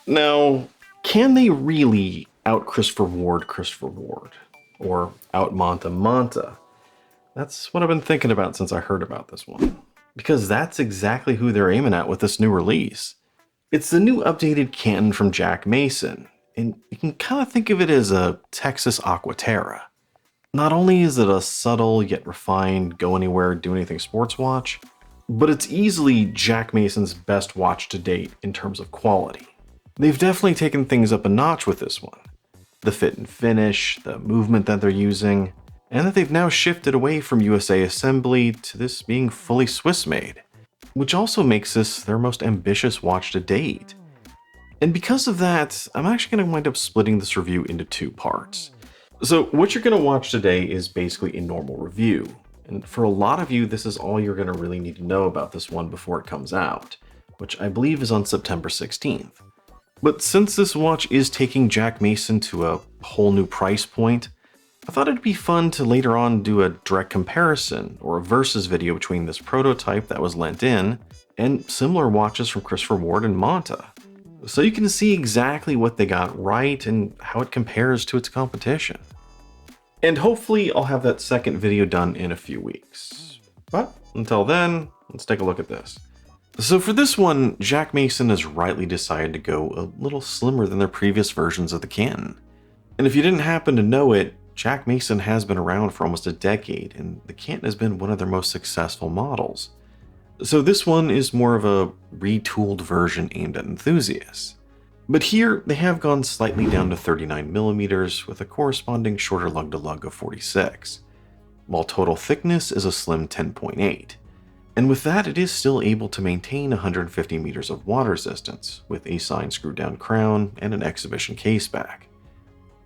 Now, can they really out Christopher Ward, or out Monta? That's what I've been thinking about since I heard about this one. Because that's exactly who they're aiming at with this new release. It's the new updated Canton from Jack Mason, and you can kind of think of it as a Texas Aqua Terra. Not only is it a subtle yet refined, go anywhere, do anything sports watch, but it's easily Jack Mason's best watch to date in terms of quality. They've definitely taken things up a notch with this one. The fit and finish, the movement that they're using, and that they've now shifted away from USA assembly to this being fully Swiss made, which also makes this their most ambitious watch to date. And because of that, I'm actually going to wind up splitting this review into two parts. So what you're going to watch today is basically a normal review, and for a lot of you this is all you're going to really need to know about this one before it comes out, which I believe is on September 16th. But since this watch is taking Jack Mason to a whole new price point, I thought it'd be fun to later on do a direct comparison or a versus video between this prototype that was lent in and similar watches from Christopher Ward and Monta, so you can see exactly what they got right and how it compares to its competition. And hopefully I'll have that second video done in a few weeks. But until then, let's take a look at this. So for this one, Jack Mason has rightly decided to go a little slimmer than their previous versions of the Canton. And if you didn't happen to know it, Jack Mason has been around for almost a decade, and the Canton has been one of their most successful models. So this one is more of a retooled version aimed at enthusiasts. But here, they have gone slightly down to 39mm with a corresponding shorter lug-to-lug of 46, while total thickness is a slim 10.8. And with that, it is still able to maintain 150 meters of water resistance with a signed screw-down crown and an exhibition case back.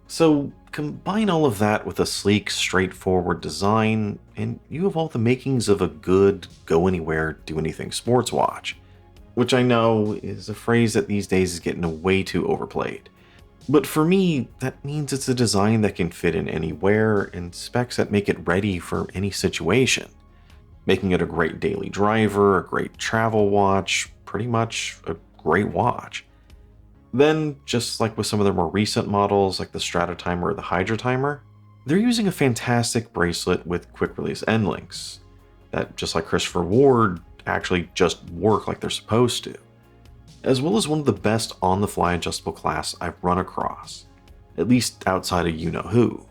So combine all of that with a sleek, straightforward design, and you have all the makings of a good, go-anywhere, do-anything sports watch, which I know is a phrase that these days is getting way too overplayed. But for me, that means it's a design that can fit in anywhere and specs that make it ready for any situation, making it a great daily driver, a great travel watch, pretty much a great watch. Then, just like with some of their more recent models like the Stratotimer or the Hydrotimer, they're using a fantastic bracelet with quick release end links that, just like Christopher Ward, actually just work like they're supposed to, as well as one of the best on-the-fly adjustable clasps I've run across, at least outside of you-know-who,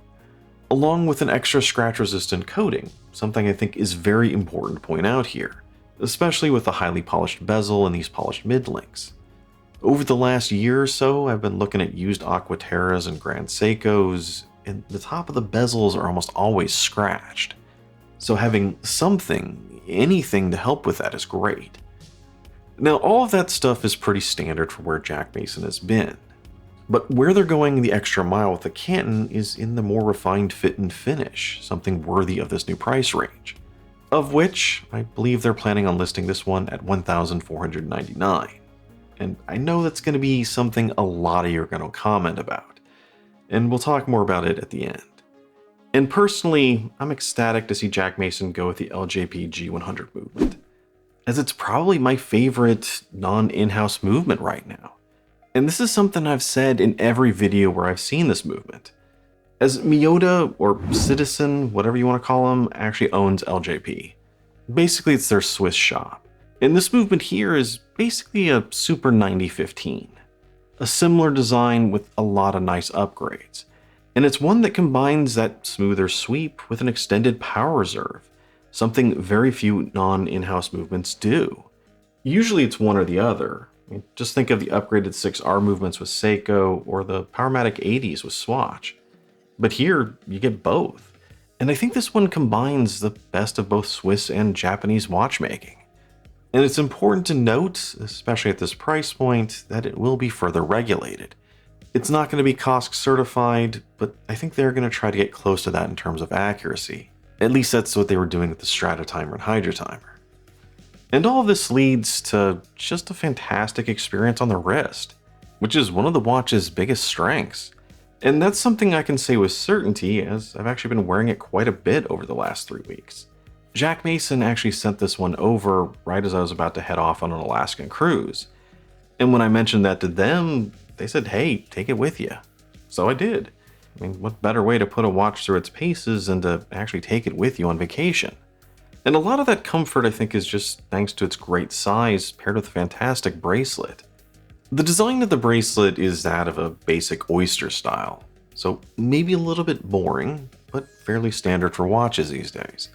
along with an extra scratch-resistant coating, something I think is very important to point out here, especially with the highly polished bezel and these polished mid-links. Over the last year or so, I've been looking at used Aqua Terras and Grand Seikos, and the top of the bezels are almost always scratched. So having something, anything to help with that is great. Now, all of that stuff is pretty standard for where Jack Mason has been. But where they're going the extra mile with the Canton is in the more refined fit and finish, something worthy of this new price range, of which I believe they're planning on listing this one at $1,499. And I know that's going to be something a lot of you are going to comment about, and we'll talk more about it at the end. And personally, I'm ecstatic to see Jack Mason go with the LJP G100 movement, as it's probably my favorite non-in-house movement right now. And this is something I've said in every video where I've seen this movement, as Miyota, or Citizen, whatever you want to call him, actually owns LJP. Basically, it's their Swiss shop. And this movement here is basically a Super 9015, a similar design with a lot of nice upgrades. And it's one that combines that smoother sweep with an extended power reserve, something very few non-in-house movements do. Usually it's one or the other. Just think of the upgraded 6R movements with Seiko or the Powermatic 80s with Swatch. But here, you get both. And I think this one combines the best of both Swiss and Japanese watchmaking. And it's important to note, especially at this price point, that it will be further regulated. It's not going to be COSC certified, but I think they're going to try to get close to that in terms of accuracy. At least that's what they were doing with the Stratotimer and Hydrotimer. And all of this leads to just a fantastic experience on the wrist, which is one of the watch's biggest strengths. And that's something I can say with certainty, as I've actually been wearing it quite a bit over the last 3 weeks. Jack Mason actually sent this one over right as I was about to head off on an Alaskan cruise. And when I mentioned that to them, they said, hey, take it with you. So I did. I mean, what better way to put a watch through its paces than to actually take it with you on vacation? And a lot of that comfort, I think, is just thanks to its great size paired with a fantastic bracelet. The design of the bracelet is that of a basic oyster style, so maybe a little bit boring, but fairly standard for watches these days.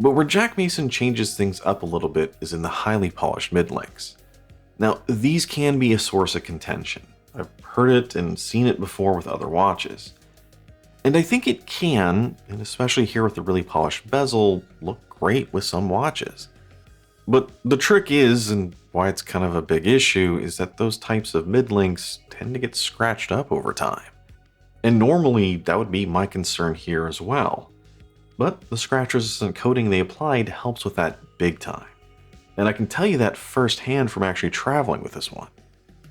But where Jack Mason changes things up a little bit is in the highly polished mid-links. Now, these can be a source of contention. I've heard it and seen it before with other watches. And I think it can, and especially here with the really polished bezel, look great with some watches. But the trick is, and why it's kind of a big issue, is that those types of mid-links tend to get scratched up over time. And normally that would be my concern here as well. But the scratch-resistant coating they applied helps with that big time. And I can tell you that firsthand from actually traveling with this one.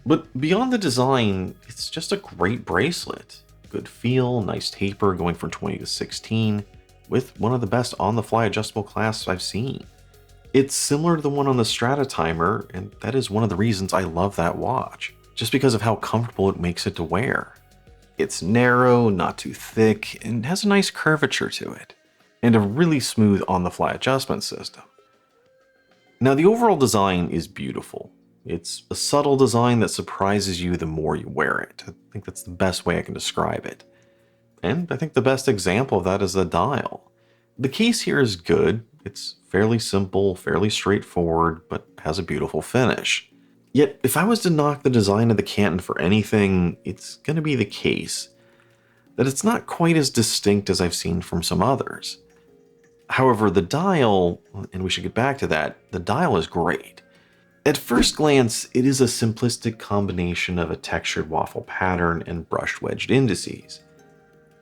But beyond the design, it's just a great bracelet. Good feel, nice taper going from 20 to 16, with one of the best on-the-fly adjustable clasps I've seen. It's similar to the one on the Strata Timer, and that is one of the reasons I love that watch, just because of how comfortable it makes it to wear. It's narrow, not too thick, and has a nice curvature to it, and a really smooth on-the-fly adjustment system. Now, the overall design is beautiful. It's a subtle design that surprises you the more you wear it. I think that's the best way I can describe it. And I think the best example of that is the dial. The case here is good. It's fairly simple, fairly straightforward, but has a beautiful finish. Yet, if I was to knock the design of the Canton for anything, it's going to be the case. That it's not quite as distinct as I've seen from some others. However, the dial, and we should get back to that, the dial is great. At first glance, it is a simplistic combination of a textured waffle pattern and brushed wedged indices.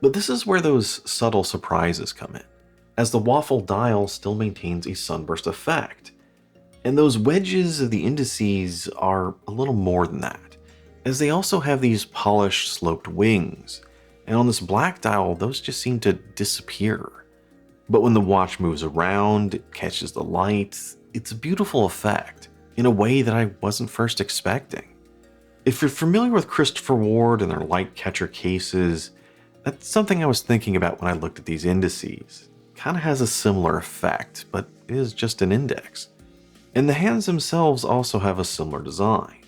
But this is where those subtle surprises come in, as the waffle dial still maintains a sunburst effect. And those wedges of the indices are a little more than that, as they also have these polished sloped wings, and on this black dial, those just seem to disappear. But when the watch moves around, it catches the light, it's a beautiful effect, in a way that I wasn't first expecting. If you're familiar with Christopher Ward and their light catcher cases, that's something I was thinking about when I looked at these indices. Kind of has a similar effect, but it is just an index. And the hands themselves also have a similar design.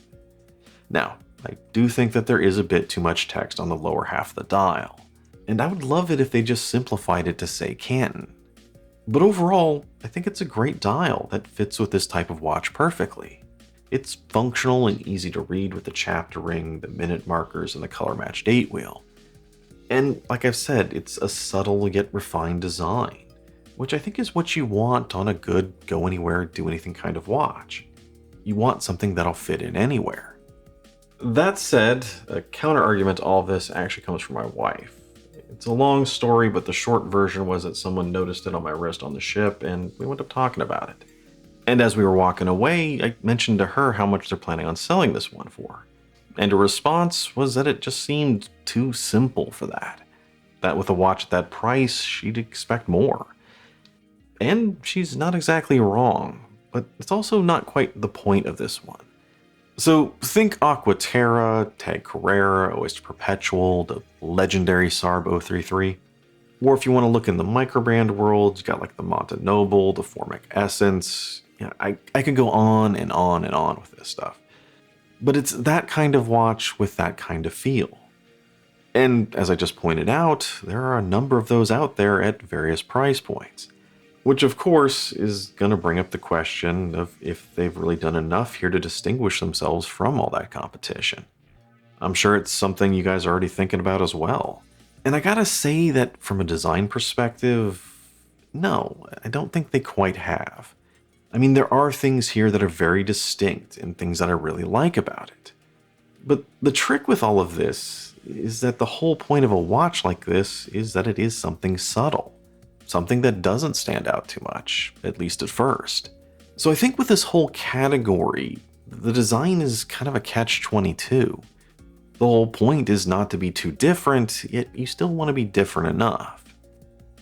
Now, I do think that there is a bit too much text on the lower half of the dial, and I would love it if they just simplified it to say Canton. But overall, I think it's a great dial that fits with this type of watch perfectly. It's functional and easy to read with the chapter ring, the minute markers, and the color-matched date wheel. And like I've said, it's a subtle yet refined design, which I think is what you want on a good go-anywhere, do-anything kind of watch. You want something that'll fit in anywhere. That said, a counter-argument to all of this actually comes from my wife. It's a long story, but the short version was that someone noticed it on my wrist on the ship, and we went up talking about it. And as we were walking away, I mentioned to her how much they're planning on selling this one for. And her response was that it just seemed too simple for that. That with a watch at that price, she'd expect more. And she's not exactly wrong, but it's also not quite the point of this one. So think Aqua Terra, Tag Carrera, Oyster Perpetual, the legendary Sarb 033. Or if you want to look in the microbrand world, you got like the Monta Noble, the Formic Essence. Yeah, I could go on and on and on with this stuff. But it's that kind of watch with that kind of feel. And as I just pointed out, there are a number of those out there at various price points. Which of course is going to bring up the question of if they've really done enough here to distinguish themselves from all that competition. I'm sure it's something you guys are already thinking about as well. And I gotta say that from a design perspective, no, I don't think they quite have. I mean, there are things here that are very distinct and things that I really like about it. But the trick with all of this is that the whole point of a watch like this is that it is something subtle. Something that doesn't stand out too much, at least at first. So I think with this whole category, the design is kind of a catch-22. The whole point is not to be too different, yet you still want to be different enough.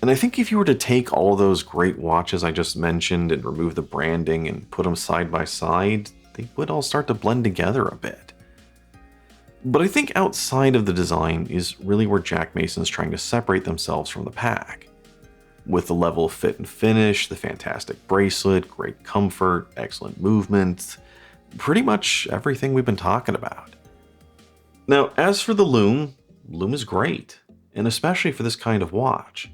And I think if you were to take all those great watches I just mentioned and remove the branding and put them side by side, they would all start to blend together a bit. But I think outside of the design is really where Jack Mason's trying to separate themselves from the pack. With the level of fit and finish, the fantastic bracelet, great comfort, excellent movement, pretty much everything we've been talking about. Now, as for the Lume is great, and especially for this kind of watch.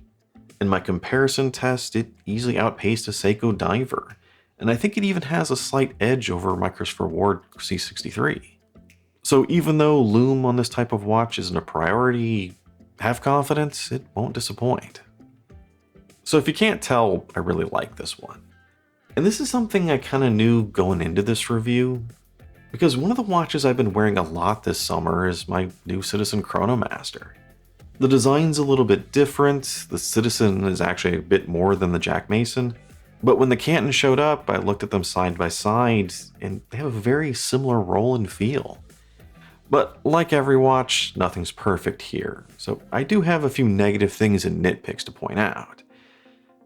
In my comparison test, it easily outpaced a Seiko Diver, and I think it even has a slight edge over my Christopher Ward C63. So even though Lume on this type of watch isn't a priority, have confidence, it won't disappoint. So if you can't tell, I really like this one. And this is something I kind of knew going into this review, because one of the watches I've been wearing a lot this summer is my new Citizen Chronomaster. The design's a little bit different, the Citizen is actually a bit more than the Jack Mason, but when the Canton showed up, I looked at them side by side, and they have a very similar roll and feel. But like every watch, nothing's perfect here, so I do have a few negative things and nitpicks to point out.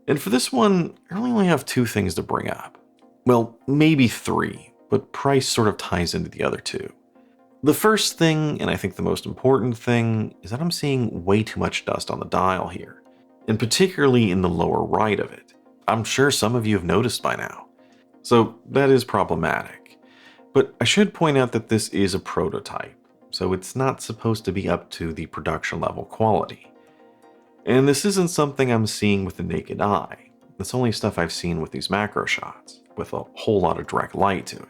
And for this one, I really only have 2 things to bring up. Well, maybe 3, but price sort of ties into the other 2. The first thing, and I think the most important thing, is that I'm seeing way too much dust on the dial here, and particularly in the lower right of it. I'm sure some of you have noticed by now. So that is problematic. But I should point out that this is a prototype, so it's not supposed to be up to the production level quality. And this isn't something I'm seeing with the naked eye. It's only stuff I've seen with these macro shots, with a whole lot of direct light to it.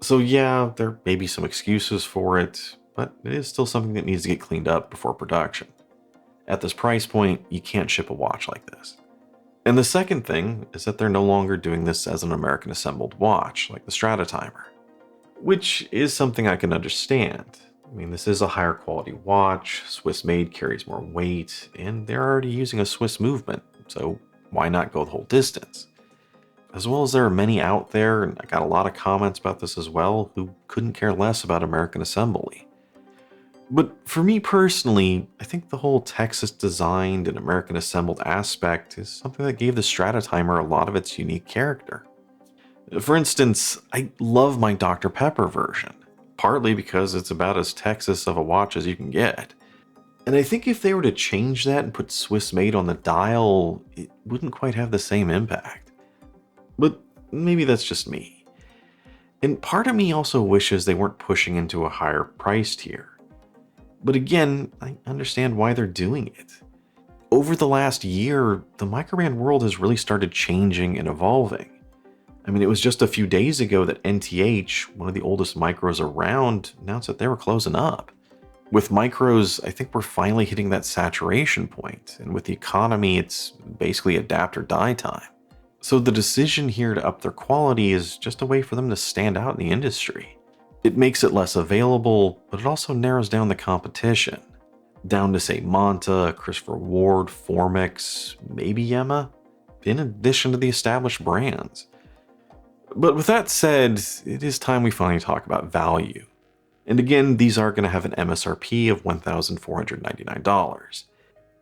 So yeah, there may be some excuses for it, but it is still something that needs to get cleaned up before production. At this price point, you can't ship a watch like this. And the second thing is that they're no longer doing this as an American assembled watch, like the Strata Timer. Which is something I can understand. I mean, this is a higher quality watch, Swiss made carries more weight, and they're already using a Swiss movement, so why not go the whole distance? As well as there are many out there, and I got a lot of comments about this as well, who couldn't care less about American assembly. But for me personally, I think the whole Texas designed and American assembled aspect is something that gave the Strata Timer a lot of its unique character. For instance, I love my Dr. Pepper version, partly because it's about as Texas of a watch as you can get. And I think if they were to change that and put Swiss made on the dial, it wouldn't quite have the same impact. But maybe that's just me. And part of me also wishes they weren't pushing into a higher price tier. But again, I understand why they're doing it. Over the last year, the microband world has really started changing and evolving. I mean, it was just a few days ago that NTH, one of the oldest micros around, announced that they were closing up. With micros, I think we're finally hitting that saturation point, and with the economy, it's basically adapt or die time. So the decision here to up their quality is just a way for them to stand out in the industry. It makes it less available, but it also narrows down the competition. Down to say Monta, Christopher Ward, Formix, maybe Yema, in addition to the established brands. But with that said, it is time we finally talk about value. And again, these are going to have an MSRP of $1,499.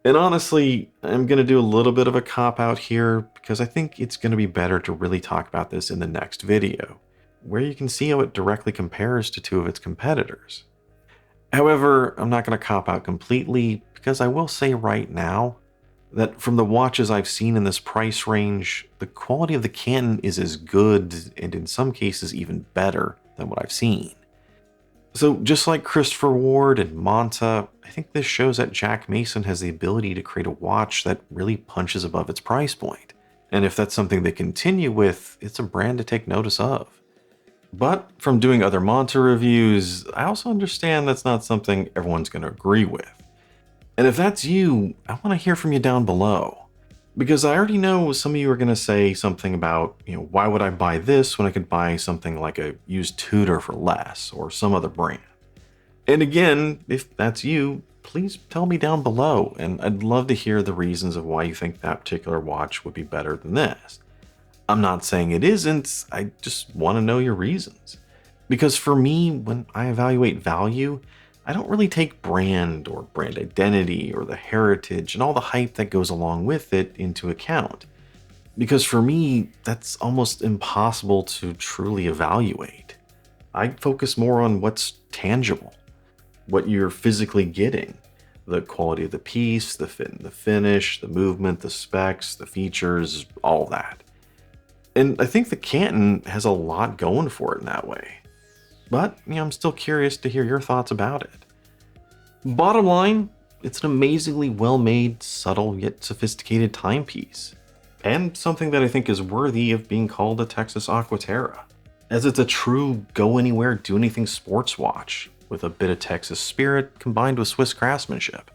And honestly, I'm going to do a little bit of a cop-out here because I think it's going to be better to really talk about this in the next video, where you can see how it directly compares to 2 of its competitors. However, I'm not going to cop out completely because I will say right now that from the watches I've seen in this price range, the quality of the Canton is as good and in some cases even better than what I've seen. So just like Christopher Ward and Monta, I think this shows that Jack Mason has the ability to create a watch that really punches above its price point. And if that's something they continue with, it's a brand to take notice of. But from doing other Monta reviews, I also understand that's not something everyone's going to agree with. And if that's you, I want to hear from you down below. Because I already know some of you are going to say something about, why would I buy this when I could buy something like a used Tudor for less or some other brand? And again, if that's you, please tell me down below, and I'd love to hear the reasons of why you think that particular watch would be better than this. I'm not saying it isn't, I just want to know your reasons. Because for me, when I evaluate value, I don't really take brand or brand identity or the heritage and all the hype that goes along with it into account. Because for me, that's almost impossible to truly evaluate. I focus more on what's tangible, what you're physically getting, the quality of the piece, the fit and the finish, the movement, the specs, the features, all that. And I think the Canton has a lot going for it in that way. But, I'm still curious to hear your thoughts about it. Bottom line, it's an amazingly well-made, subtle yet sophisticated timepiece, and something that I think is worthy of being called a Texas Aqua Terra, as it's a true go-anywhere, do-anything sports watch, with a bit of Texas spirit combined with Swiss craftsmanship.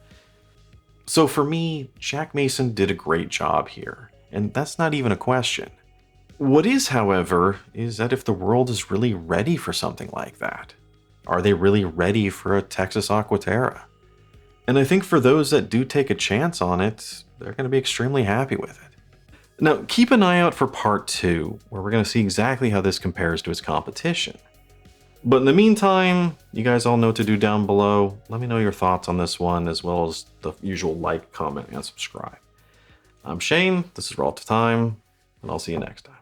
So for me, Jack Mason did a great job here, and that's not even a question. What is, however, is that if the world is really ready for something like that, are they really ready for a Texas Aqua Terra? And I think for those that do take a chance on it, they're going to be extremely happy with it. Now, keep an eye out for part 2, where we're going to see exactly how this compares to its competition. But in the meantime, you guys all know what to do down below. Let me know your thoughts on this one, as well as the usual like, comment, and subscribe. I'm Shane, this is Relative Time, and I'll see you next time.